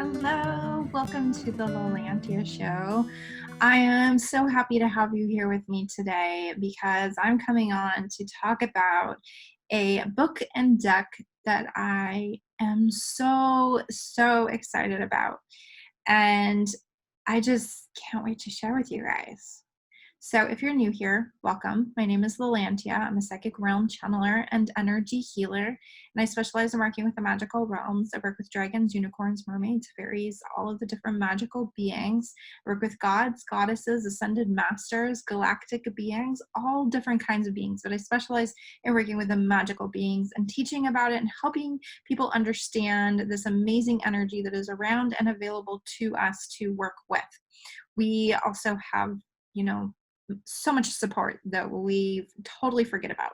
Hello, welcome to the Lalantia show. I am so happy to have you here with me today because I'm coming on to talk about a book and deck that I am so excited about. And I just can't wait to share with you guys. So if you're new here, welcome. My name is Lalantia. I'm a psychic realm channeler and energy healer, and I specialize in working with the magical realms. I work with dragons, unicorns, mermaids, fairies, all of the different magical beings. I work with gods, goddesses, ascended masters, galactic beings, all different kinds of beings, but I specialize in working with the magical beings and teaching about it and helping people understand this amazing energy that is around and available to us to work with. We also have, so much support that we totally forget about.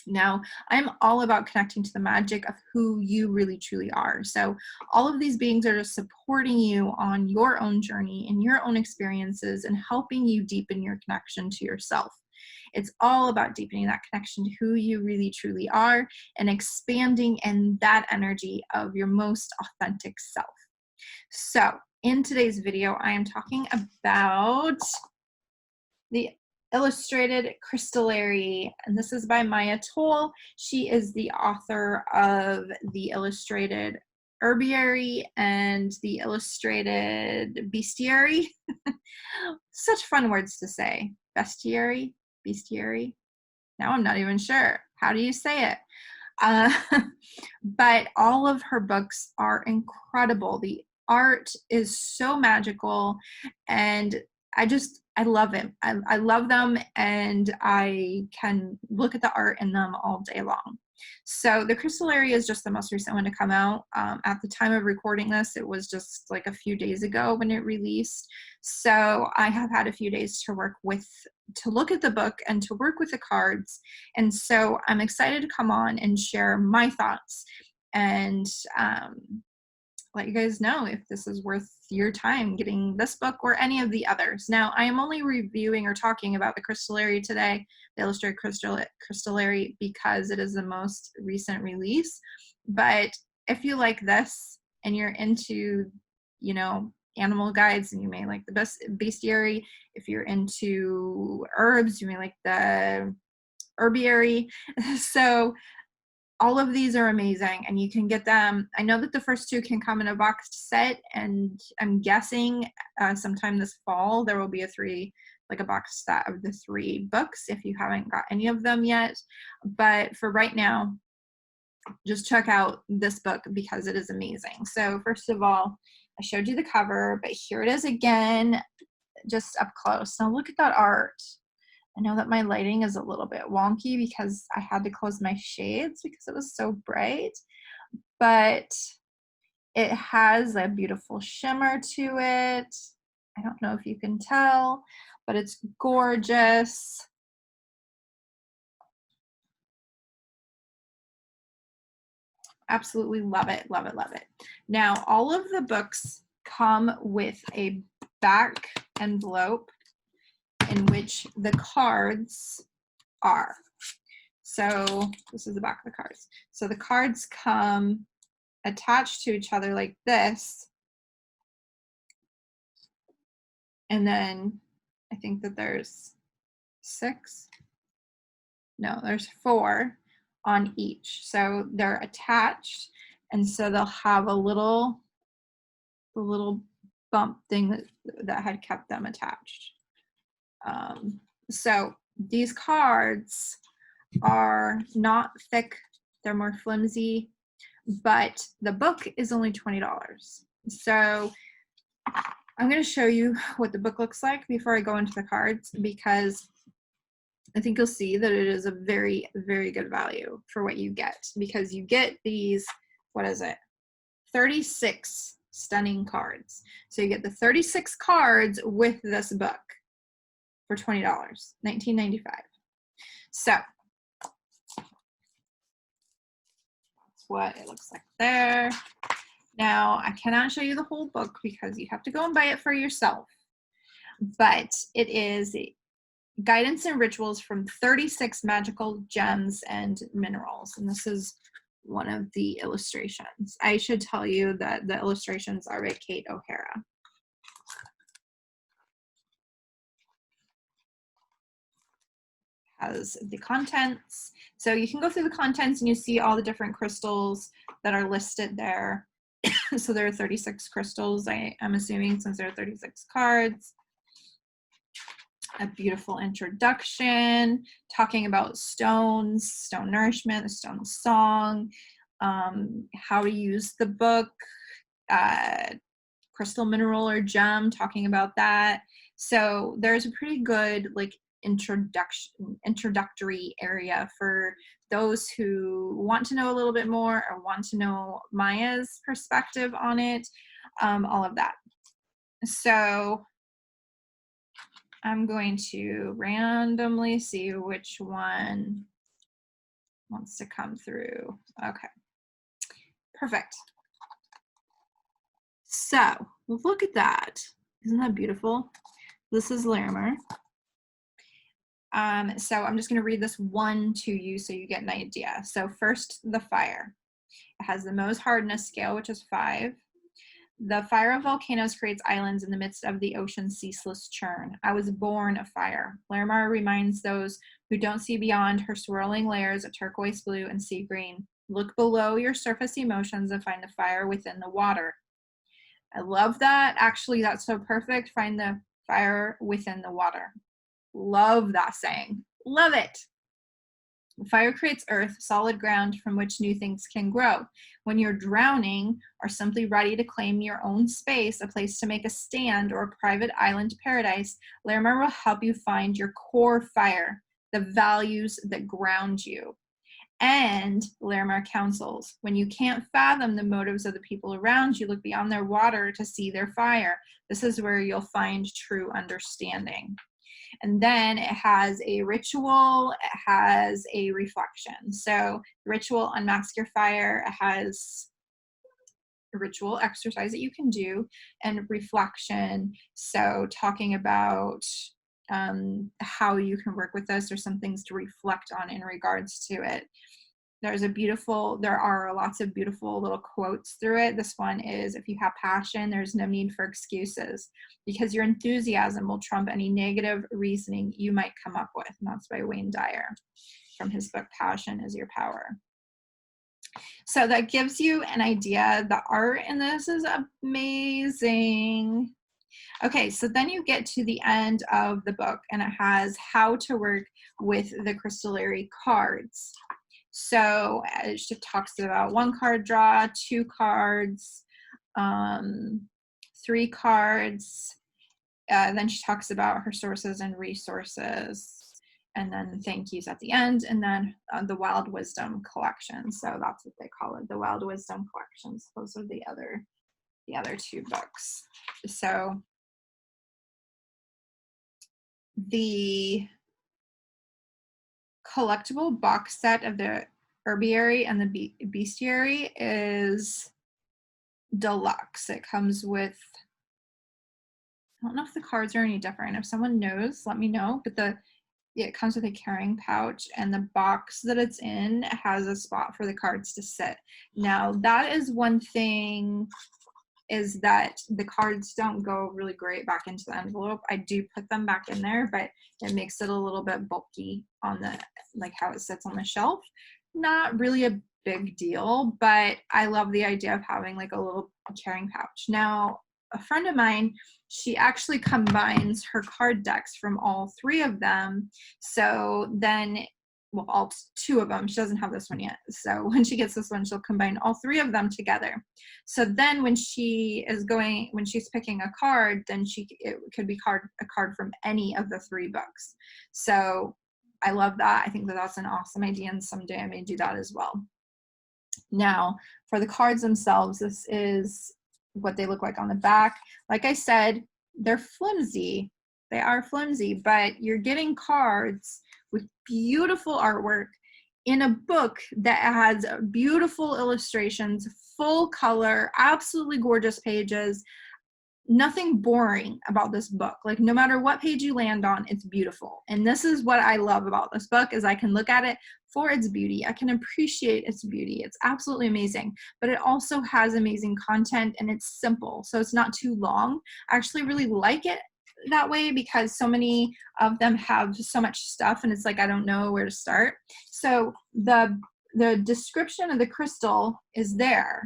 Now, I'm all about connecting to the magic of who you really truly are. So all of these beings are just supporting you on your own journey and your own experiences and helping you deepen your connection to yourself. It's all about deepening that connection to who you really truly are and expanding in that energy of your most authentic self. So in today's video, I am talking about the Illustrated Crystallary, and this is by Maia Toll. She is the author of the Illustrated Herbiary and the Illustrated Bestiary. Such fun words to say. Bestiary, bestiary. Now I'm not even sure. How do you say it? But all of her books are incredible. The art is so magical, and I love it. I love them, and I can look at the art in them all day long. So the Crystallary is just the most recent one to come out. At the time of recording this, it was just like a few days ago when it released. So I have had a few days to look at the book and to work with the cards. And so I'm excited to come on and share my thoughts and let you guys know if this is worth your time getting this book or any of the others. Now, I am only reviewing or talking about the Crystallary today, the Illustrated Crystallary, because it is the most recent release. But if you like this and you're into, animal guides, and you may like the bestiary. If you're into herbs, you may like the herbiary. So all of these are amazing, and you can get them. I know that the first two can come in a boxed set, and I'm guessing sometime this fall there will be a box set of the 3 books if you haven't got any of them yet. But for right now, just check out this book because it is amazing. So first of all, I showed you the cover, but here it is again, just up close. Now look at that art. I know that my lighting is a little bit wonky because I had to close my shades because it was so bright, but it has a beautiful shimmer to it. I don't know if you can tell, but it's gorgeous. Absolutely love it, love it, love it. Now, all of the books come with a back envelope in which the cards are. So this is the back of the cards. So the cards come attached to each other like this. And then I think that there's 6. No, there's 4 on each. So they're attached. And so they'll have the little bump thing that had kept them attached. So these cards are not thick, they're more flimsy, but the book is only $20. So I'm going to show you what the book looks like before I go into the cards, because I think you'll see that it is a very, very good value for what you get, because you get these, 36 stunning cards. So you get the 36 cards with this book for $20, $19.95. So that's what it looks like there. Now, I cannot show you the whole book because you have to go and buy it for yourself, but it is guidance and rituals from 36 magical gems and minerals. And this is one of the illustrations. I should tell you that the illustrations are by Kate O'Hara. Has the contents. So you can go through the contents and you see all the different crystals that are listed there. So there are 36 crystals, I'm assuming, since there are 36 cards. A beautiful introduction talking about stones, stone nourishment, the stone song, how to use the book, crystal, mineral, or gem, talking about that. So there's a pretty good like introductory area for those who want to know a little bit more or want to know Maia's perspective on it, all of that. So I'm going to randomly see which one wants to come through. Okay, perfect. So look at that. Isn't that beautiful? This is Larimer. So I'm just going to read this one to you so you get an idea. So first, the fire. It has the Mohs hardness scale, which is 5. The fire of volcanoes creates islands in the midst of the ocean's ceaseless churn. I was born of fire. Larimar reminds those who don't see beyond her swirling layers of turquoise blue and sea green. Look below your surface emotions and find the fire within the water. I love that. Actually, that's so perfect. Find the fire within the water. Love that saying. Love it. Fire creates earth, solid ground from which new things can grow. When you're drowning or simply ready to claim your own space, a place to make a stand, or a private island paradise, Larimar will help you find your core fire, the values that ground you. And Larimar counsels, when you can't fathom the motives of the people around you, look beyond their water to see their fire. This is where you'll find true understanding. And then it has a ritual, it has a reflection. So ritual, unmask your fire, it has a ritual exercise that you can do, and reflection, so talking about how you can work with this, or some things to reflect on in regards to it. There are lots of beautiful little quotes through it. This one is, if you have passion, there's no need for excuses, because your enthusiasm will trump any negative reasoning you might come up with. And that's by Wayne Dyer from his book, Passion is Your Power. So that gives you an idea. The art in this is amazing. Okay, so then you get to the end of the book, and it has how to work with the Crystallary cards. So it talks about 1 card draw, 2 cards, 3 cards. Then she talks about her sources and resources, and then thank yous at the end, and then the Wild Wisdom collection. So that's what they call it, the Wild Wisdom collections. Those are the other 2 books. So the collectible box set of the Herbiary and the Bestiary is deluxe. It comes with, I don't know if the cards are any different. If someone knows, let me know. But it comes with a carrying pouch, and the box that it's in has a spot for the cards to sit. Now, that is one thing, is that the cards don't go really great back into the envelope. I do put them back in there, but it makes it a little bit bulky on the, like how it sits on the shelf. Not really a big deal, but I love the idea of having like a little carrying pouch. Now, a friend of mine, she actually combines her card decks from all 3 of them. So then, well, all 2 of them. She doesn't have this one yet. So when she gets this one, she'll combine all 3 of them together. So then when she's picking a card, then it could be a card from any of the 3 books. So I love that. I think that that's an awesome idea, and someday I may do that as well. Now, for the cards themselves, this is what they look like on the back. Like I said, they're flimsy. They are flimsy, but you're getting cards with beautiful artwork in a book that has beautiful illustrations, full color, absolutely gorgeous pages. nothing boring about this book. Like no matter what page you land on, it's beautiful. And this is what I love about this book, is I can look at it for its beauty. I can appreciate its beauty. It's absolutely amazing, but it also has amazing content and it's simple. So it's not too long. I actually really like it that way because so many of them have so much stuff and it's like, I don't know where to start. So the description of the crystal is there.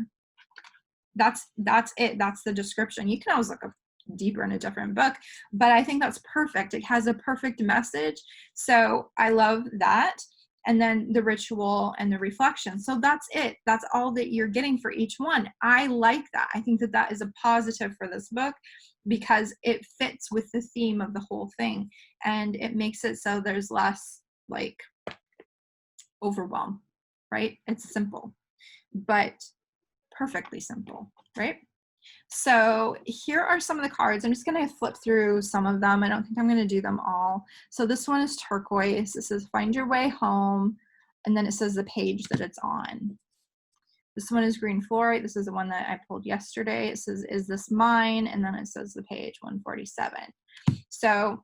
That's it. That's the description. You can always look up deeper in a different book, but I think that's perfect. It has a perfect message. So I love that. And then the ritual and the reflection. So that's it. That's all that you're getting for each one. I like that. I think that that is a positive for this book because it fits with the theme of the whole thing. And it makes it so there's less like overwhelm, right? It's simple, but perfectly simple, right? So here are some of the cards. I'm just going to flip through some of them. I don't think I'm going to do them all. So this one is turquoise. It says find your way home. And then it says the page that it's on. This one is green fluorite. This is the one that I pulled yesterday. It says, is this mine? And then it says the page 147. So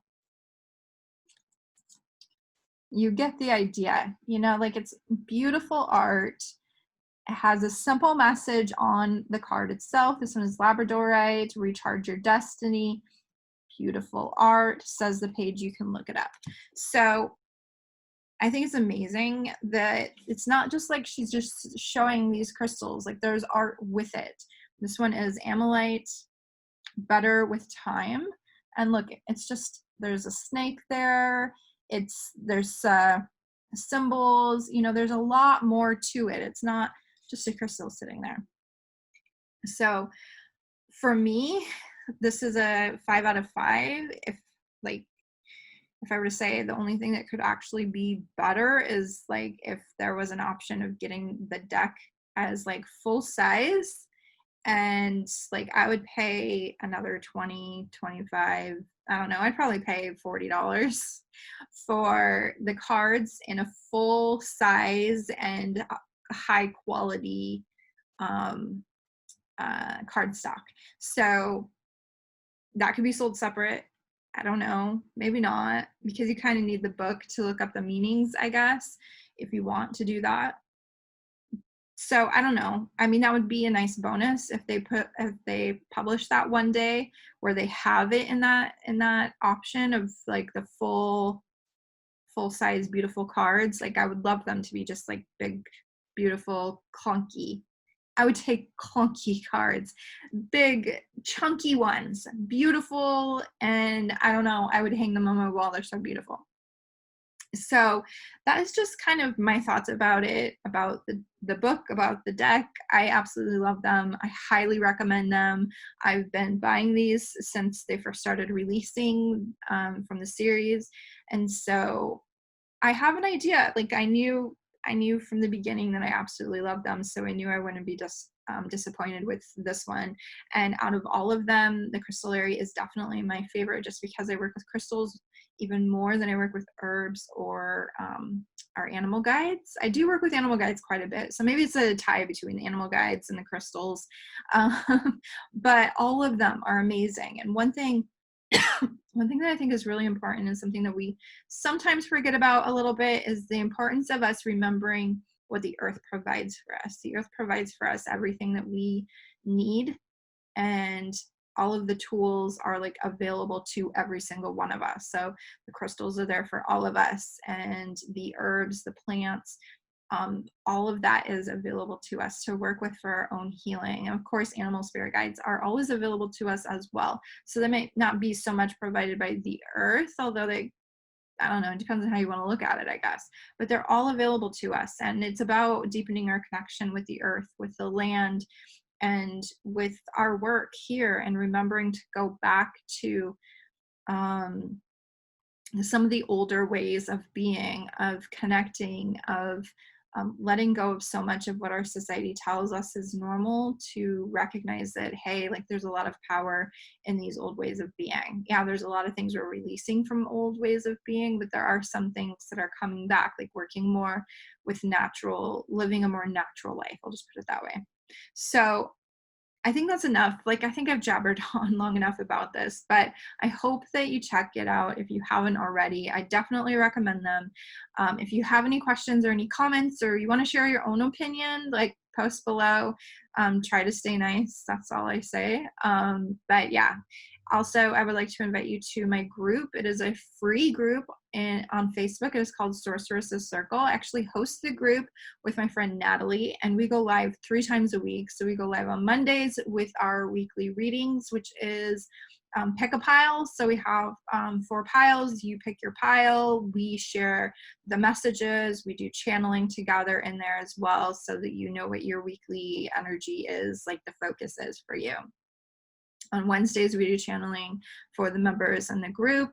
you get the idea, you know, like it's beautiful art. It has a simple message on the card itself. This one is Labradorite, recharge your destiny. Beautiful art, says the page, you can look it up. So I think it's amazing that it's not just like she's just showing these crystals, like there's art with it. This one is Amylite, better with time. And look, it's just, there's a snake there. There's symbols, you know, there's a lot more to it. It's not just a crystal sitting there. So for me, this is a 5 out of 5. If I were to say the only thing that could actually be better is like if there was an option of getting the deck as like full size, and like I would pay another 20, 25, I don't know, I'd probably pay $40 for the cards in a full size and high quality cardstock. So that could be sold separate. I don't know, maybe not, because you kind of need the book to look up the meanings, I guess, if you want to do that. So I don't know. I mean, that would be a nice bonus if they publish that one day where they have it in that option of like the full size beautiful cards. Like I would love them to be just like big, beautiful, clunky. I would take clunky cards, big, chunky ones, beautiful, and I don't know, I would hang them on my wall. They're so beautiful. So that is just kind of my thoughts about it, about the book, about the deck. I absolutely love them. I highly recommend them. I've been buying these since they first started releasing from the series. And so I have an idea. Like I knew from the beginning that I absolutely loved them, so I knew I wouldn't be just disappointed with this one. And out of all of them, the Crystallary is definitely my favorite, just because I work with crystals even more than I work with herbs or our animal guides. I do work with animal guides quite a bit, so maybe it's a tie between the animal guides and the crystals. But all of them are amazing. And one thing that I think is really important and something that we sometimes forget about a little bit is the importance of us remembering what the earth provides for us. The earth provides for us everything that we need, and all of the tools are like available to every single one of us. So the crystals are there for all of us, and the herbs, the plants, all of that is available to us to work with for our own healing. And of course, animal spirit guides are always available to us as well. So they may not be so much provided by the earth, although they, I don't know, it depends on how you want to look at it, I guess. But they're all available to us. And it's about deepening our connection with the earth, with the land, and with our work here, and remembering to go back to some of the older ways of being, of connecting, of letting go of so much of what our society tells us is normal, to recognize that, hey, like there's a lot of power in these old ways of being. Yeah, there's a lot of things we're releasing from old ways of being, but there are some things that are coming back, like working more with living a more natural life. I'll just put it that way. So I think that's enough. Like, I think I've jabbered on long enough about this, but I hope that you check it out if you haven't already. I definitely recommend them. If you have any questions or any comments, or you want to share your own opinion, like, post below. Try to stay nice. That's all I say. But yeah. Also, I would like to invite you to my group. It is a free group on Facebook. It is called Sorceress's Circle. I actually host the group with my friend Natalie, and we go live 3 times a week. So we go live on Mondays with our weekly readings, which is pick a pile. So we have 4 piles. You pick your pile. We share the messages. We do channeling together in there as well, so that you know what your weekly energy is, like the focus is for you. On Wednesdays, we do channeling for the members in the group.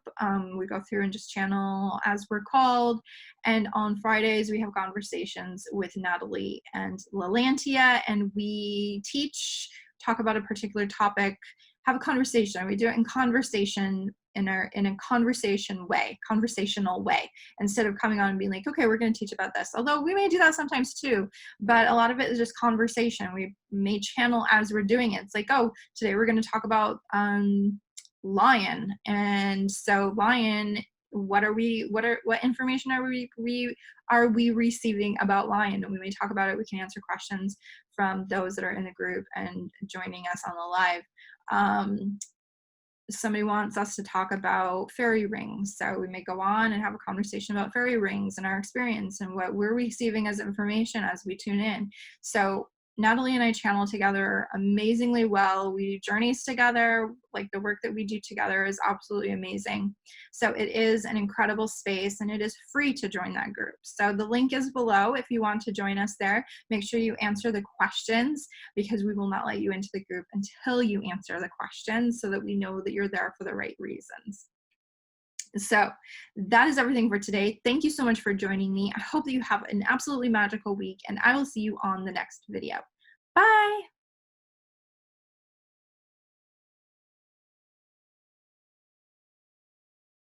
We go through and just channel as we're called. And on Fridays, we have conversations with Natalie and Lalantia, and we teach, talk about a particular topic, have a conversation. We do it in conversation, in a conversational way, instead of coming on and being like, okay, we're going to teach about this. Although we may do that sometimes too, but a lot of it is just conversation. We may channel as we're doing it. It's like, oh, today we're going to talk about lion, and so lion, what information are we receiving about lion? And we may talk about it. We can answer questions from those that are in the group and joining us on the live. Somebody wants us to talk about fairy rings, so we may go on and have a conversation about fairy rings and our experience and what we're receiving as information as we tune in. So Natalie and I channel together amazingly well. We do journeys together. Like, the work that we do together is absolutely amazing. So it is an incredible space, and it is free to join that group. So the link is below if you want to join us there. Make sure you answer the questions, because we will not let you into the group until you answer the questions, so that we know that you're there for the right reasons. So that is everything for today. Thank you so much for joining me. I hope that you have an absolutely magical week, and I will see you on the next video. Bye.